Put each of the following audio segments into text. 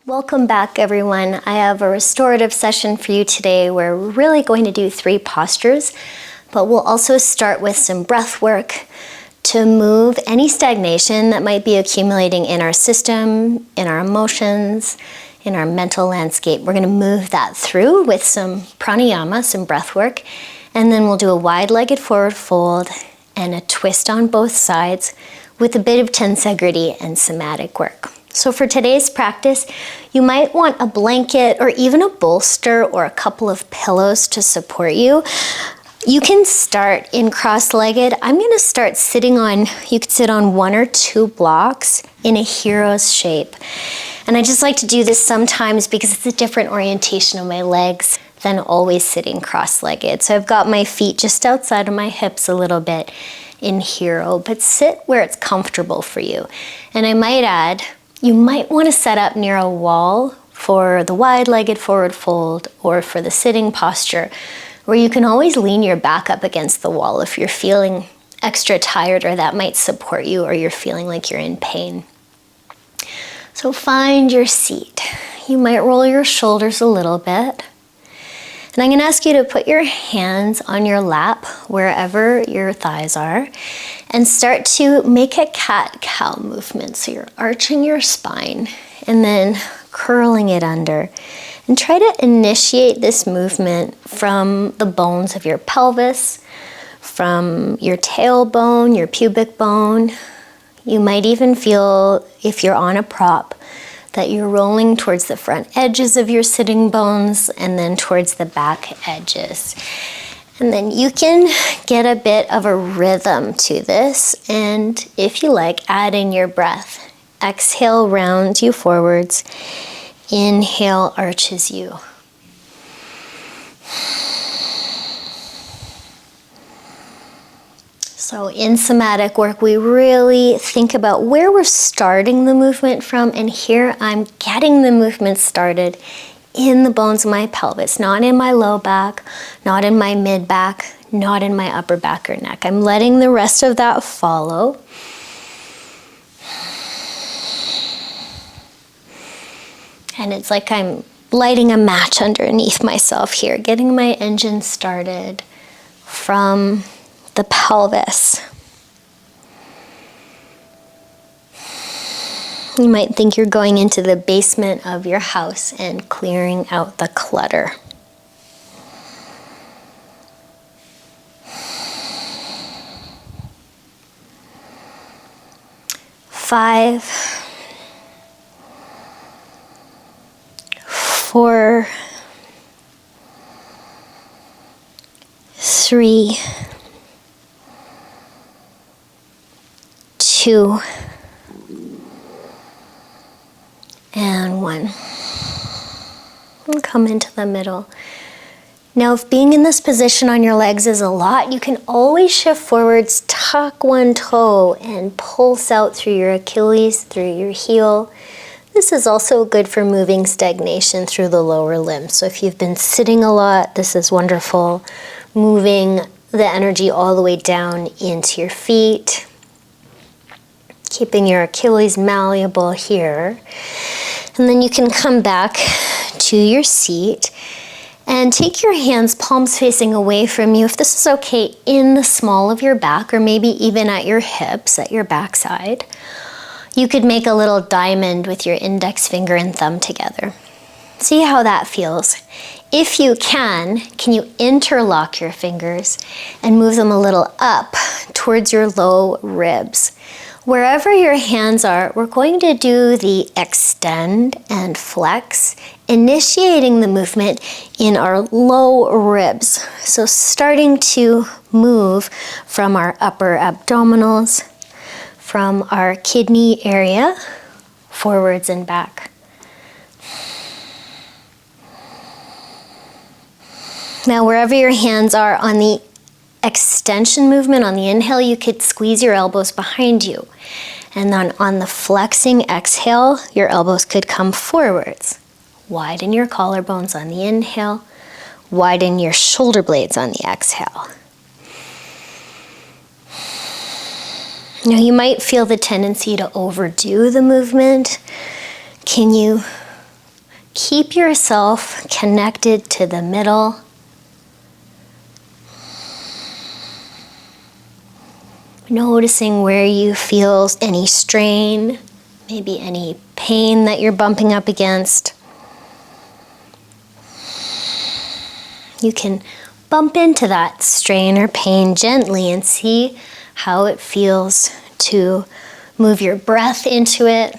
Welcome back, everyone. I have a restorative session for you today where we're really going to do 3 postures, but we'll also start with some breath work to move any stagnation that might be accumulating in our system, in our emotions, in our mental landscape. We're going to move that through with some pranayama, some breath work, and then we'll do a wide-legged forward fold and a twist on both sides with a bit of tensegrity and somatic work. So for today's practice, you might want a blanket or even a bolster or a couple of pillows to support you. You can start in cross-legged. I'm going to start sitting on, you could sit on 1 or 2 blocks in a hero's shape. And I just like to do this sometimes because it's a different orientation of my legs than always sitting cross-legged. So I've got my feet just outside of my hips a little bit in hero, but sit where it's comfortable for you. And I might add, you might want to set up near a wall for the wide-legged forward fold or for the sitting posture, where you can always lean your back up against the wall if you're feeling extra tired or that might support you or you're feeling like you're in pain. So find your seat. You might roll your shoulders a little bit. And I'm going to ask you to put your hands on your lap, wherever your thighs are, and start to make a cat-cow movement. So you're arching your spine and then curling it under. And try to initiate this movement from the bones of your pelvis, from your tailbone, your pubic bone. You might even feel, if you're on a prop, that you're rolling towards the front edges of your sitting bones and then towards the back edges. And then you can get a bit of a rhythm to this, and if you like, add in your breath. Exhale rounds you forwards. Inhale arches you. So in somatic work, we really think about where we're starting the movement from, and here I'm getting the movement started in the bones of my pelvis, not in my low back, not in my mid back, not in my upper back or neck. I'm letting the rest of that follow. And it's like I'm lighting a match underneath myself here, getting my engine started from the pelvis. You might think you're going into the basement of your house and clearing out the clutter. Five, 4, 3, 2, and 1. And come into the middle. Now, if being in this position on your legs is a lot, you can always shift forwards, tuck one toe, and pulse out through your Achilles, through your heel. This is also good for moving stagnation through the lower limbs. So if you've been sitting a lot, this is wonderful. Moving the energy all the way down into your feet. Keeping your Achilles malleable here. And then you can come back to your seat and take your hands palms facing away from you, if this is okay, in the small of your back or maybe even at your hips, at your backside. You could make a little diamond with your index finger and thumb together. See how that feels. If you can you interlock your fingers and move them a little up towards your low ribs? Wherever your hands are, we're going to do the extend and flex, initiating the movement in our low ribs. So starting to move from our upper abdominals, from our kidney area, forwards and back. Now, wherever your hands are on the extension movement, on the inhale, you could squeeze your elbows behind you. And then on the flexing exhale, your elbows could come forwards. Widen your collarbones on the inhale, widen your shoulder blades on the exhale. Now you might feel the tendency to overdo the movement. Can you Keep yourself connected to the middle. Noticing where you feel any strain, maybe any pain that you're bumping up against. You can bump into that strain or pain gently and see how it feels to move your breath into it.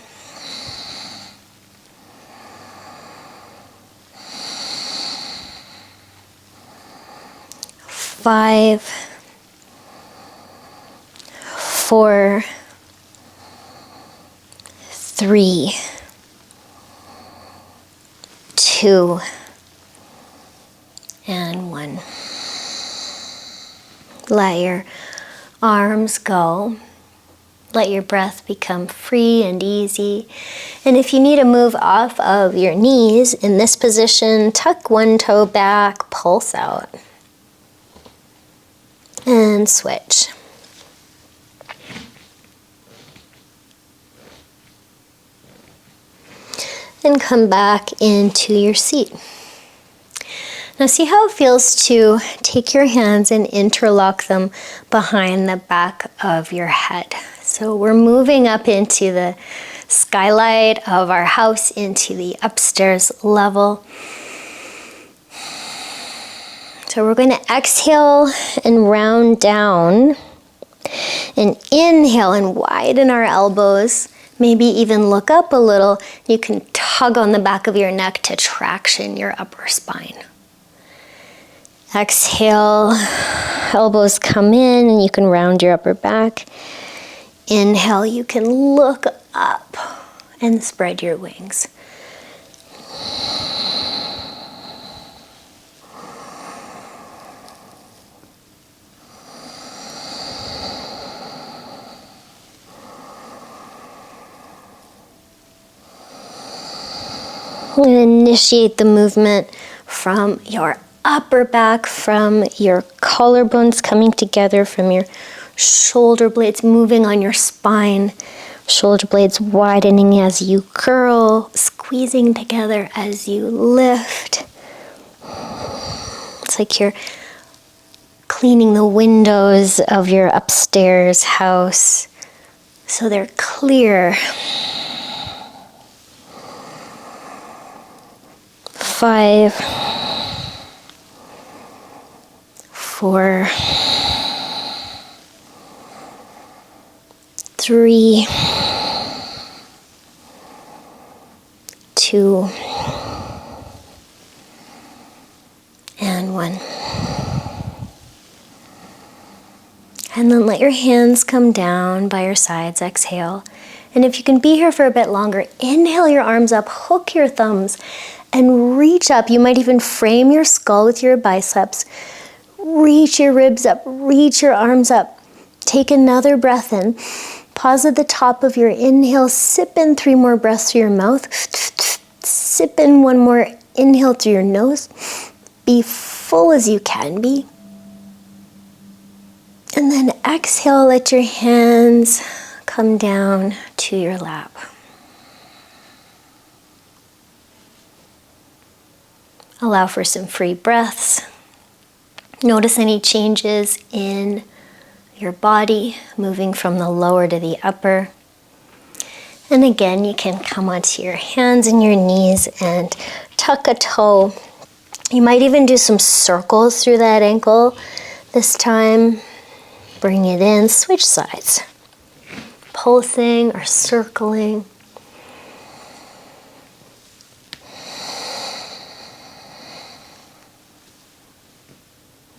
Five, 4, 3, 2, and 1. Let your arms go. Let your breath become free and easy. And if you need to move off of your knees in this position, tuck one toe back, pulse out. And switch. And come back into your seat. Now see how it feels to take your hands and interlock them behind the back of your head. So we're moving up into the skylight of our house, into the upstairs level. So we're going to exhale and round down, and inhale and widen our elbows. Maybe even look up a little. You can tug on the back of your neck to traction your upper spine. Exhale, elbows come in and you can round your upper back. Inhale, you can look up and spread your wings. And initiate the movement from your upper back, from your collarbones coming together, from your shoulder blades moving on your spine, shoulder blades widening as you curl, squeezing together as you lift. It's like you're cleaning the windows of your upstairs house so they're clear. 5, 4, 3, 2, and 1. And then let your hands come down by your sides, exhale. And if you can be here for a bit longer, inhale your arms up, hook your thumbs, and reach up. You might even frame your skull with your biceps. Reach your ribs up, reach your arms up. Take another breath in. Pause at the top of your inhale, sip in 3 more breaths through your mouth. Sip in 1 more inhale through your nose. Be full as you can be. And then exhale, let your hands come down to your lap. Allow for some free breaths. Notice any changes in your body, moving from the lower to the upper. And again, you can come onto your hands and your knees and tuck a toe. You might even do some circles through that ankle this time. Bring it in, switch sides. Pulsing or circling.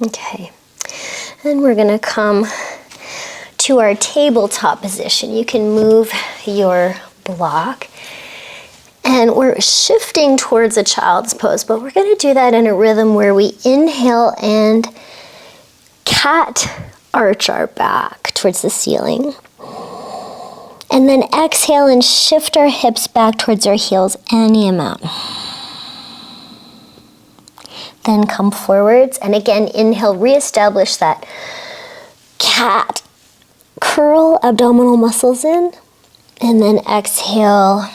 Okay, and we're going to come to our tabletop position. You can move your block, and we're shifting towards a child's pose, but we're going to do that in a rhythm where we inhale and cat arch our back towards the ceiling, and then exhale and shift our hips back towards our heels any amount. Then come forwards, and again, inhale, reestablish that cat curl abdominal muscles in, and then exhale,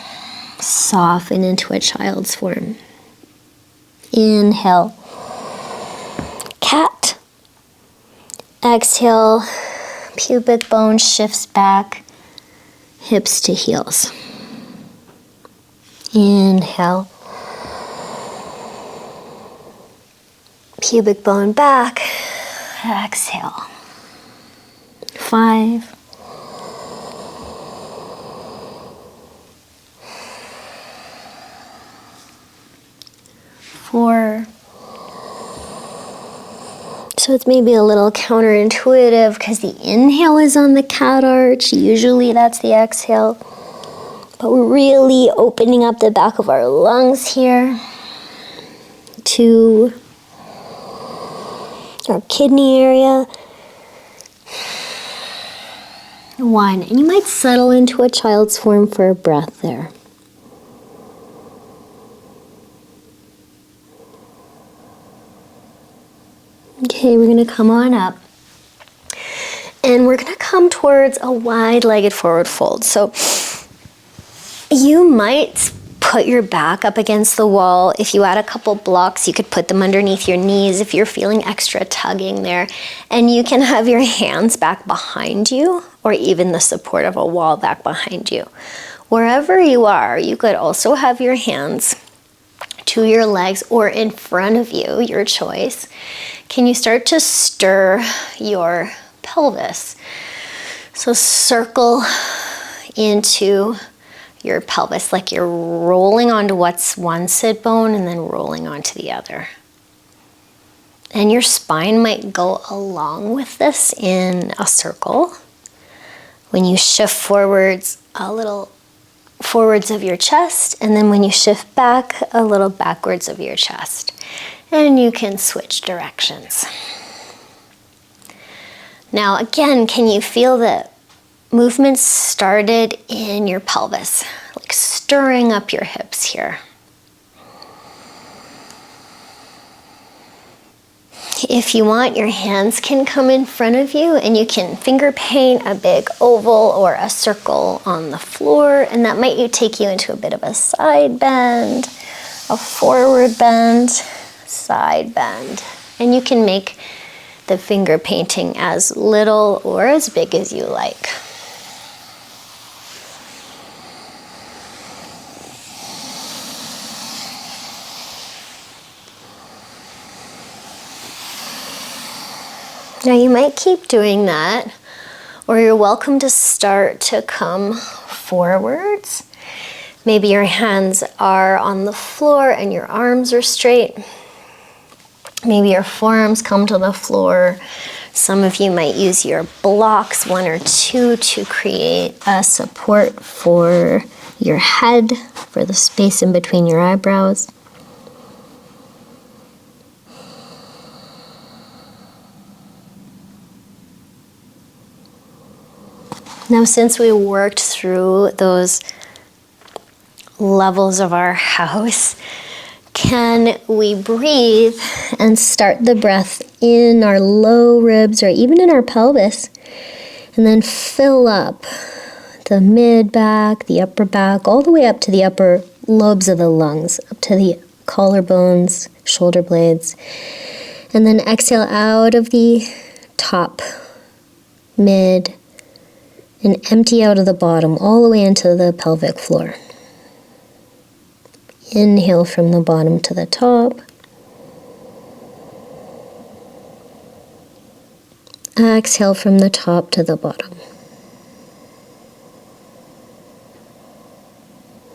Soften into a child's form. Inhale, cat. Exhale, pubic bone shifts back, hips to heels. Inhale, pubic bone back. Exhale. 5, 4. So it's maybe a little counterintuitive because the inhale is on the cat arch. Usually that's the exhale. But we're really opening up the back of our lungs here to our kidney area. 1. And you might settle into a child's form for a breath there. Okay, we're going to come on up. And we're going to come towards a wide-legged forward fold. So you might put your back up against the wall. If you had a couple blocks, you could put them underneath your knees if you're feeling extra tugging there. And you can have your hands back behind you, or even the support of a wall back behind you. Wherever you are, you could also have your hands to your legs or in front of you, your choice. Can you start to stir your pelvis? So circle into your pelvis like you're rolling onto what's one sit bone and then rolling onto the other. And your spine might go along with this in a circle. When you shift forwards, a little forwards of your chest, and then when you shift back, a little backwards of your chest. And you can switch directions. Now again, can you feel the movement started in your pelvis, like stirring up your hips here? If you want, your hands can come in front of you and you can finger paint a big oval or a circle on the floor, and that might take you into a bit of a side bend, a forward bend, side bend. And you can make the finger painting as little or as big as you like. Now you might keep doing that, or you're welcome to start to come forwards. Maybe your hands are on the floor and your arms are straight. Maybe your forearms come to the floor. Some of you might use your blocks, 1 or 2, to create a support for your head, for the space in between your eyebrows. Now, since we worked through those levels of our house, can we breathe and start the breath in our low ribs or even in our pelvis, and then fill up the mid back, the upper back, all the way up to the upper lobes of the lungs, up to the collarbones, shoulder blades, and then exhale out of the top, mid, and empty out of the bottom all the way into the pelvic floor. Inhale from the bottom to the top. Exhale from the top to the bottom.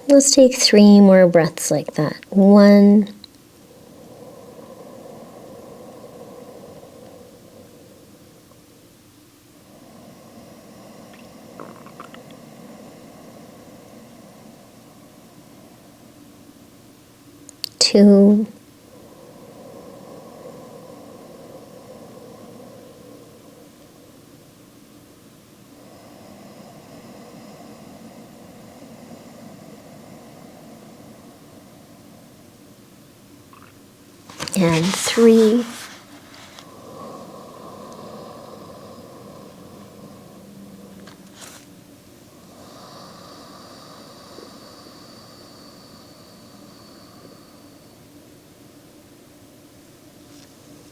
Let's take 3 more breaths like that. 1. 2. 3.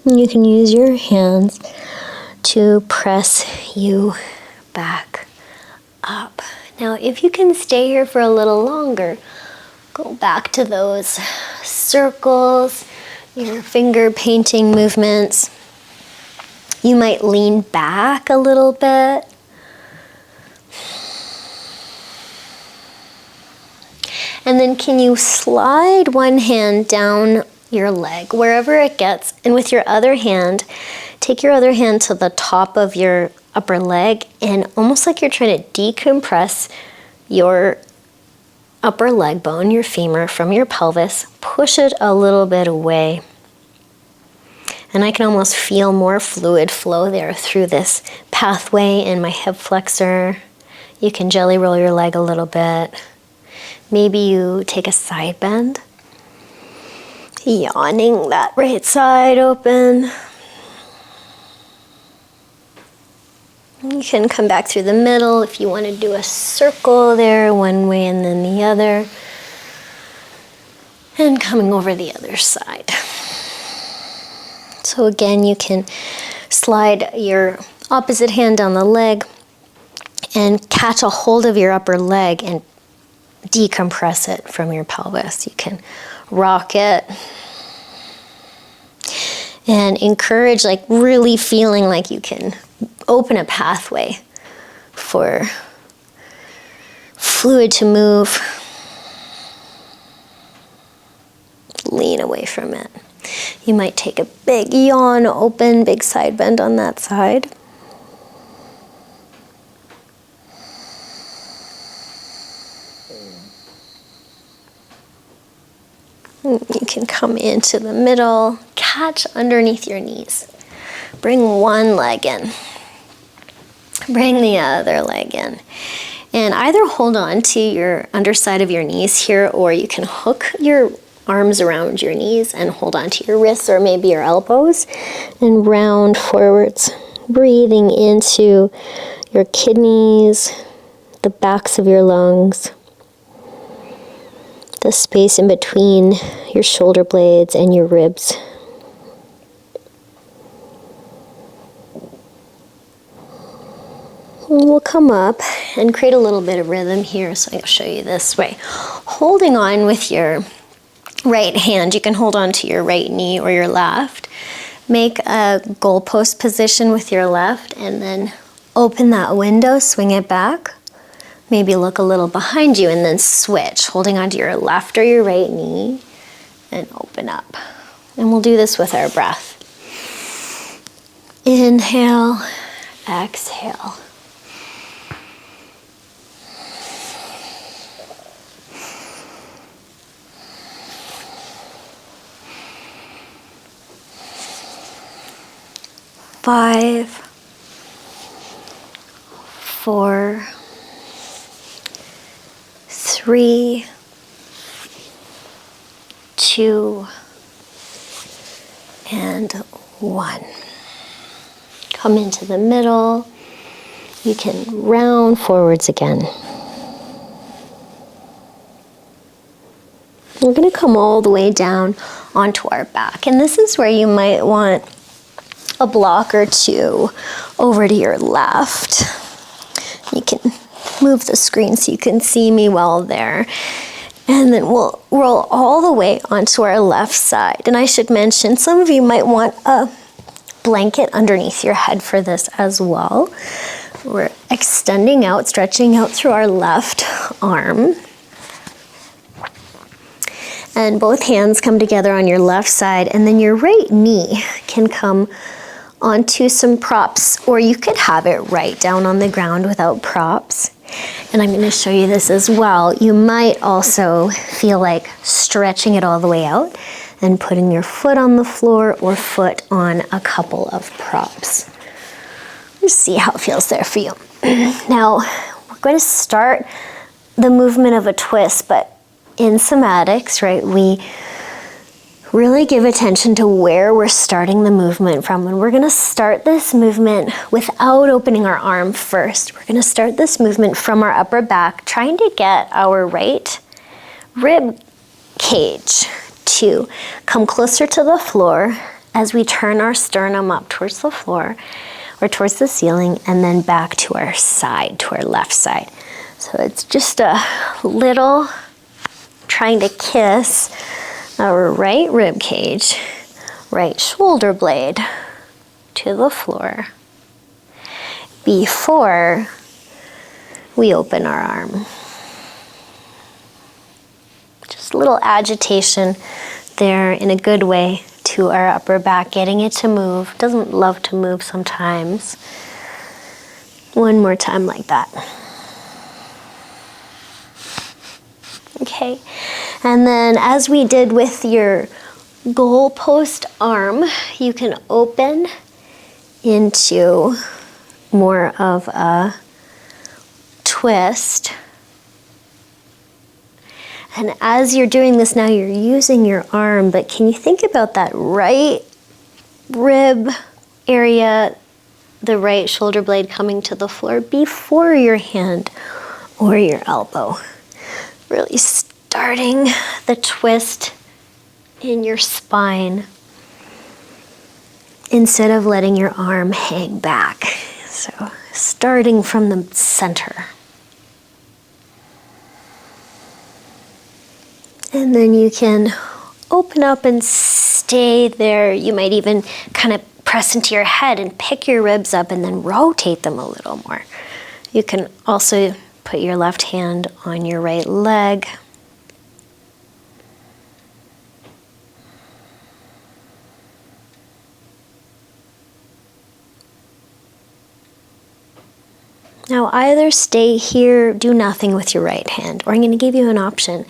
And you can use your hands to press you back up. Now, if you can stay here for a little longer, go back to those circles, your finger painting movements. You might lean back a little bit. And then can you slide one hand down your leg, wherever it gets, and with your other hand, take your other hand to the top of your upper leg, and almost like you're trying to decompress your upper leg bone, your femur, from your pelvis, push it a little bit away. And I can almost feel more fluid flow there through this pathway in my hip flexor. You can jelly roll your leg a little bit. Maybe you take a side bend, yawning that right side open. You can come back through the middle if you want to do a circle there, one way and then the other. And coming over the other side. So again, you can slide your opposite hand down the leg and catch a hold of your upper leg and decompress it from your pelvis. You can rock it and encourage, like really feeling like you can open a pathway for fluid to move. Lean away from it. You might take a big yawn, open, big side bend on that side. You can come into the middle, catch underneath your knees. Bring one leg in. Bring the other leg in. And either hold on to your underside of your knees here, or you can hook your arms around your knees and hold on to your wrists or maybe your elbows and round forwards, breathing into your kidneys, the backs of your lungs, the space in between your shoulder blades and your ribs. We'll come up and create a little bit of rhythm here, so I'll show you this way. Holding on with your right hand, you can hold on to your right knee or your left. Make a goalpost position with your left and then open that window, swing it back. Maybe look a little behind you and then switch, holding onto your left or your right knee and open up. And we'll do this with our breath. Inhale, exhale. Five, 4, 3, 2, and 1. Come into the middle. You can round forwards again. We're going to come all the way down onto our back. And this is where you might want a block or two over to your left. You can move the screen so you can see me well there. And then we'll roll all the way onto our left side. And I should mention, some of you might want a blanket underneath your head for this as well. We're extending out, stretching out through our left arm. And both hands come together on your left side, and then your right knee can come onto some props, or you could have it right down on the ground without props. And I'm going to show you this as well. You might also feel like stretching it all the way out and putting your foot on the floor or foot on a couple of props. Just see how it feels there for you. Now, we're going to start the movement of a twist, but in somatics, right, we really give attention to where we're starting the movement from. And we're going to start this movement without opening our arm first. We're going to start this movement from our upper back, trying to get our right rib cage to come closer to the floor as we turn our sternum up towards the floor or towards the ceiling, and then back to our side, to our left side. So it's just a little trying to kiss our right rib cage, right shoulder blade to the floor before we open our arm. Just a little agitation there in a good way to our upper back, getting it to move. Doesn't love to move sometimes. One more time like that. Okay, and then as we did with your goalpost arm, you can open into more of a twist. And as you're doing this now, you're using your arm, but can you think about that right rib area, the right shoulder blade coming to the floor before your hand or your elbow? Really starting the twist in your spine instead of letting your arm hang back. So starting from the center. And then you can open up and stay there. You might even kind of press into your head and pick your ribs up and then rotate them a little more. You can also put your left hand on your right leg. Now either stay here, do nothing with your right hand, or I'm going to give you an option.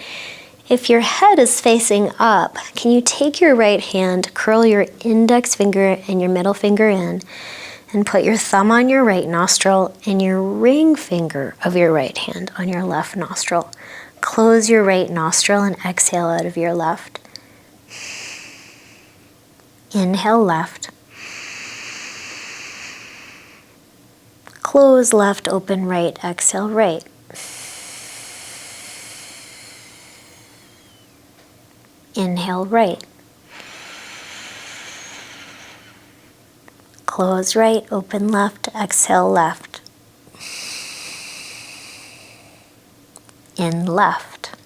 If your head is facing up, can you take your right hand, curl your index finger and your middle finger in, and put your thumb on your right nostril and your ring finger of your right hand on your left nostril. Close your right nostril and exhale out of your left. Inhale left. Close left, open right, exhale right. Inhale right. Close right, open left, exhale left. In left.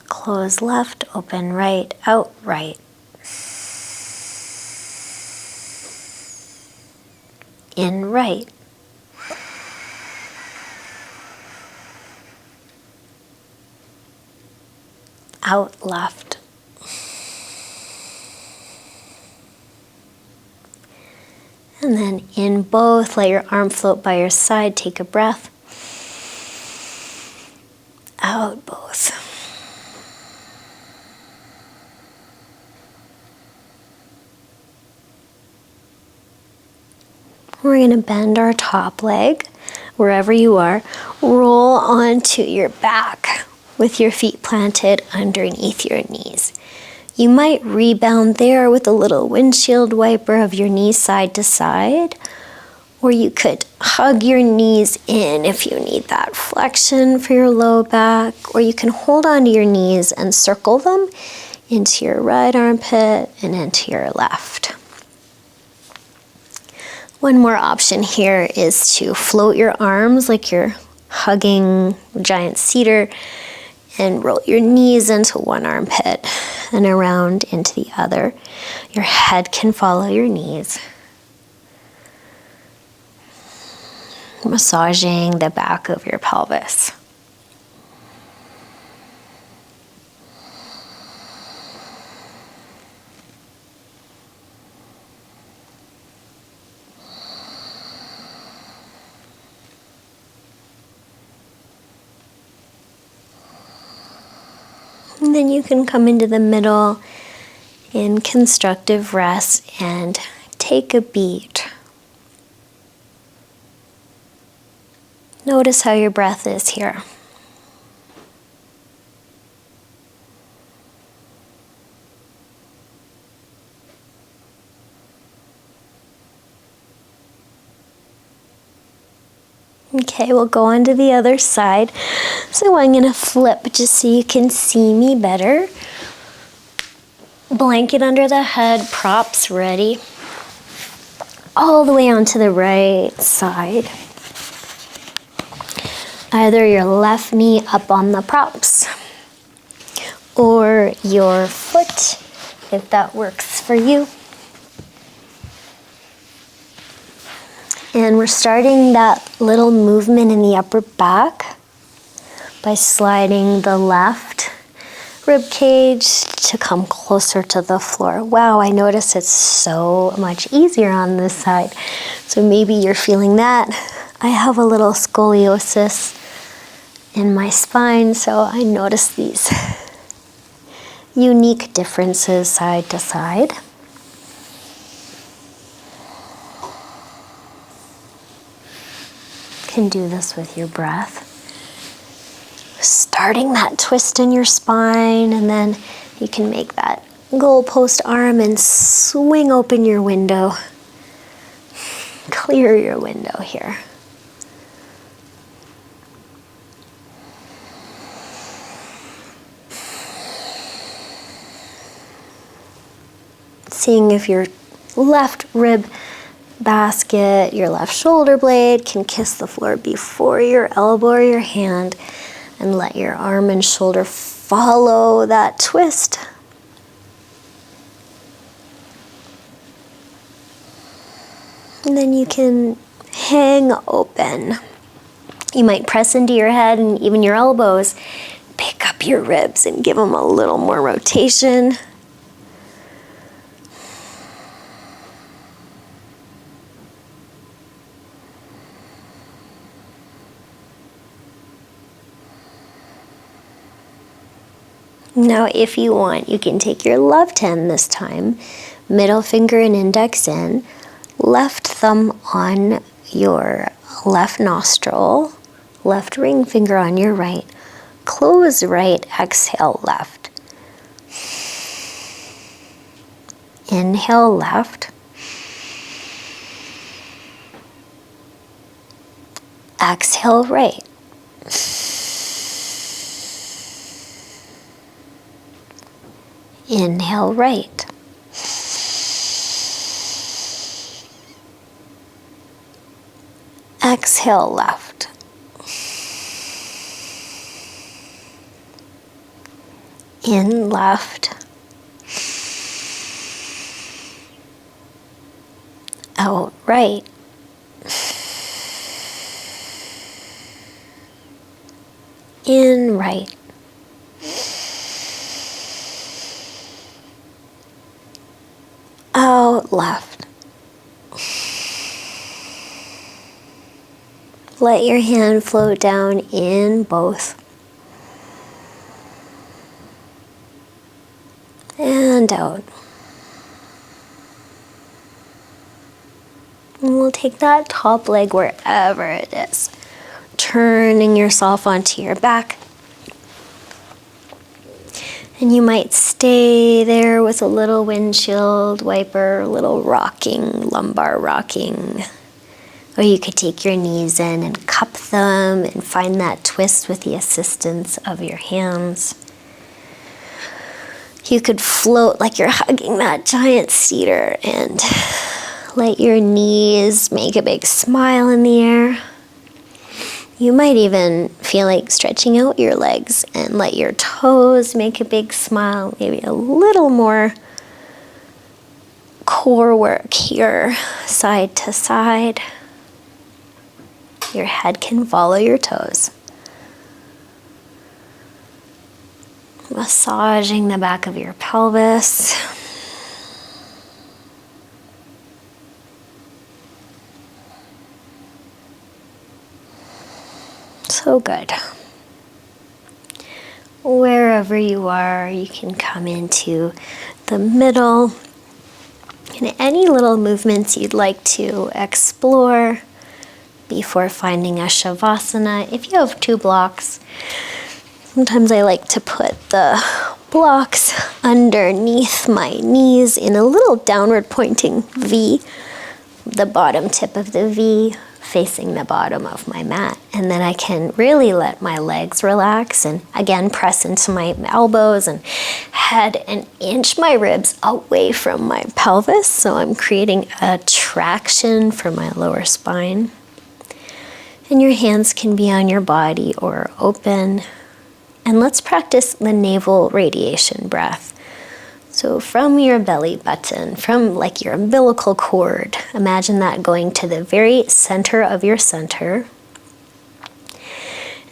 Close left, open right, out right. In right. Out left. And then in both, let your arm float by your side, take a breath. Out both. We're going to bend our top leg, wherever you are. Roll onto your back with your feet planted underneath your knees. You might rebound there with a little windshield wiper of your knees side to side, or you could hug your knees in if you need that flexion for your low back, or you can hold onto your knees and circle them into your right armpit and into your left. One more option here is to float your arms like you're hugging a giant cedar and roll your knees into one armpit and around into the other. Your head can follow your knees. Massaging the back of your pelvis. And then you can come into the middle in constructive rest and take a beat. Notice how your breath is here. Okay, we'll go on to the other side. So I'm going to flip just so you can see me better. Blanket under the head, props ready. All the way onto the right side. Either your left knee up on the props or your foot, if that works for you. And we're starting that little movement in the upper back by sliding the left rib cage to come closer to the floor. Wow, I notice it's so much easier on this side. So maybe you're feeling that. I have a little scoliosis in my spine, so I notice these unique differences side to side. You can do this with your breath. Starting that twist in your spine, and then you can make that goalpost arm and swing open your window. Clear your window here. Seeing if your left rib basket, your left shoulder blade can kiss the floor before your elbow or your hand, and let your arm and shoulder follow that twist. And then you can hang open. You might press into your head and even your elbows, pick up your ribs and give them a little more rotation. Now, if you want, you can take your left hand this time, middle finger and index in, left thumb on your left nostril, left ring finger on your right, close right, exhale left. Inhale left. Exhale right. Inhale right. Exhale left. In left. Out right. In right. Out left. Let your hand float down in both. And out. And we'll take that top leg wherever it is. Turning yourself onto your back. And you might stay there with a little windshield wiper, a little rocking, lumbar rocking. Or you could take your knees in and cup them and find that twist with the assistance of your hands. You could float like you're hugging that giant cedar and let your knees make a big smile in the air. You might even feel like stretching out your legs and let your toes make a big smile, maybe a little more core work here, side to side. Your head can follow your toes. Massaging the back of your pelvis. So good. Wherever you are, you can come into the middle. And any little movements you'd like to explore before finding a Shavasana. If you have 2 blocks, sometimes I like to put the blocks underneath my knees in a little downward pointing V. The bottom tip of the V facing the bottom of my mat. And then I can really let my legs relax and again press into my elbows and head and inch my ribs away from my pelvis. So I'm creating a traction for my lower spine. And your hands can be on your body or open. And let's practice the navel radiation breath. So from your belly button, from like your umbilical cord, imagine that going to the very center of your center.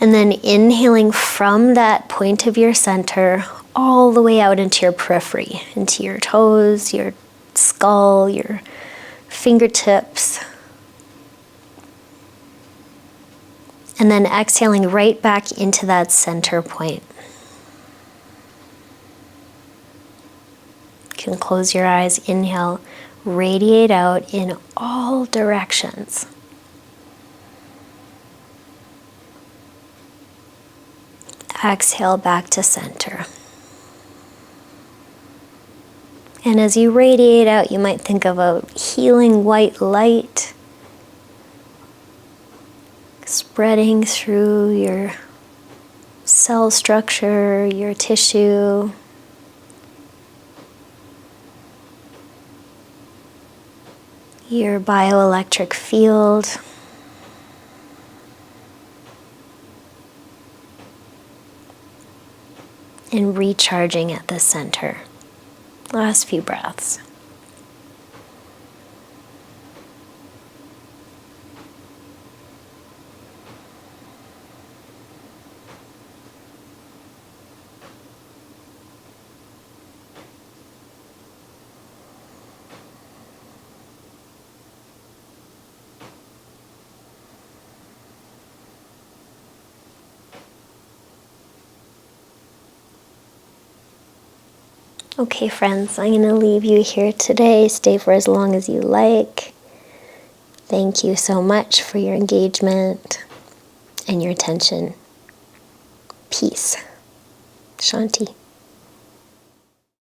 And then inhaling from that point of your center all the way out into your periphery, into your toes, your skull, your fingertips. And then exhaling right back into that center point. You can close your eyes, inhale, radiate out in all directions. Exhale back to center. And as you radiate out, you might think of a healing white light spreading through your cell structure, your tissue. Your bioelectric field. And recharging at the center. Last few breaths. Okay, friends, I'm going to leave you here today. Stay for as long as you like. Thank you so much for your engagement and your attention. Peace. Shanti.